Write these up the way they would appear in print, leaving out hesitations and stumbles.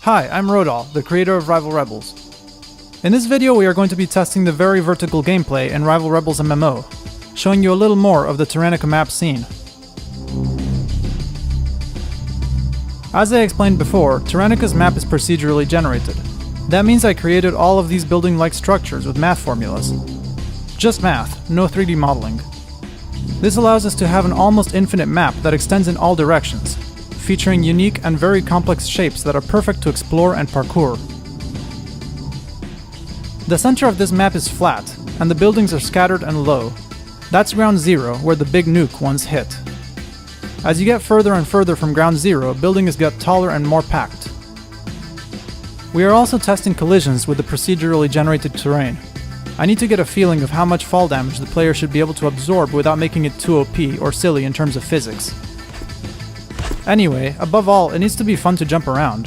Hi, I'm Rodol, the creator of Rival Rebels. In this video we are going to be testing the very vertical gameplay in Rival Rebels MMO, showing you a little more of the Tyranika map scene. As I explained before, Tyranika's map is procedurally generated. That means I created all of these building-like structures with math formulas. Just math, no 3D modeling. This allows us to have an almost infinite map that extends in all directions, featuring unique and very complex shapes that are perfect to explore and parkour. The center of this map is flat, and the buildings are scattered and low. That's ground zero, where the big nuke once hit. As you get further and further from ground zero, buildings get taller and more packed. We are also testing collisions with the procedurally generated terrain. I need to get a feeling of how much fall damage the player should be able to absorb without making it too OP or silly in terms of physics. Anyway, above all, it needs to be fun to jump around.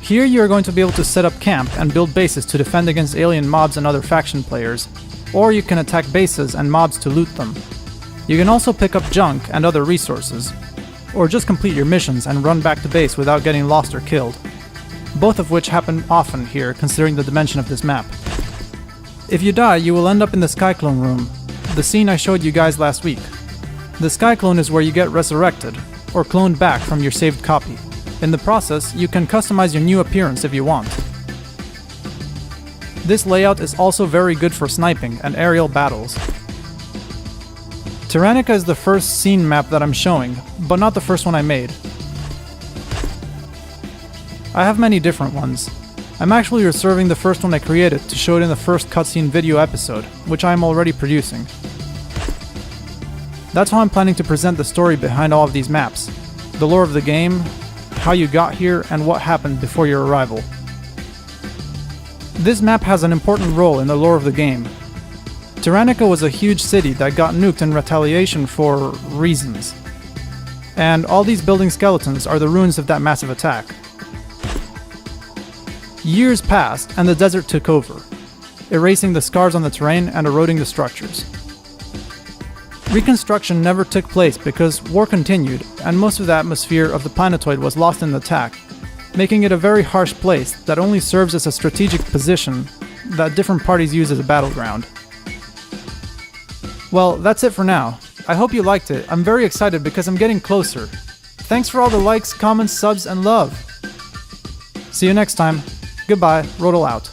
Here you are going to be able to set up camp and build bases to defend against alien mobs and other faction players, or you can attack bases and mobs to loot them. You can also pick up junk and other resources, or just complete your missions and run back to base without getting lost or killed, both of which happen often here considering the dimension of this map. If you die, you will end up in the Skyclone room, the scene I showed you guys last week. The Skyclone is where you get resurrected, or cloned back from your saved copy. In the process, you can customize your new appearance if you want. This layout is also very good for sniping and aerial battles. Tyranika is the first scene map that I'm showing, but not the first one I made. I have many different ones. I'm actually reserving the first one I created to show it in the first cutscene video episode, which I am already producing. That's how I'm planning to present the story behind all of these maps, the lore of the game, how you got here, and what happened before your arrival. This map has an important role in the lore of the game. Tyranika was a huge city that got nuked in retaliation for reasons. And all these building skeletons are the ruins of that massive attack. Years passed and the desert took over, erasing the scars on the terrain and eroding the structures. Reconstruction never took place because war continued and most of the atmosphere of the planetoid was lost in the attack, making it a very harsh place that only serves as a strategic position that different parties use as a battleground. Well, that's it for now. I hope you liked it. I'm very excited because I'm getting closer. Thanks for all the likes, comments, subs, and love. See you next time. Goodbye, Rodol out.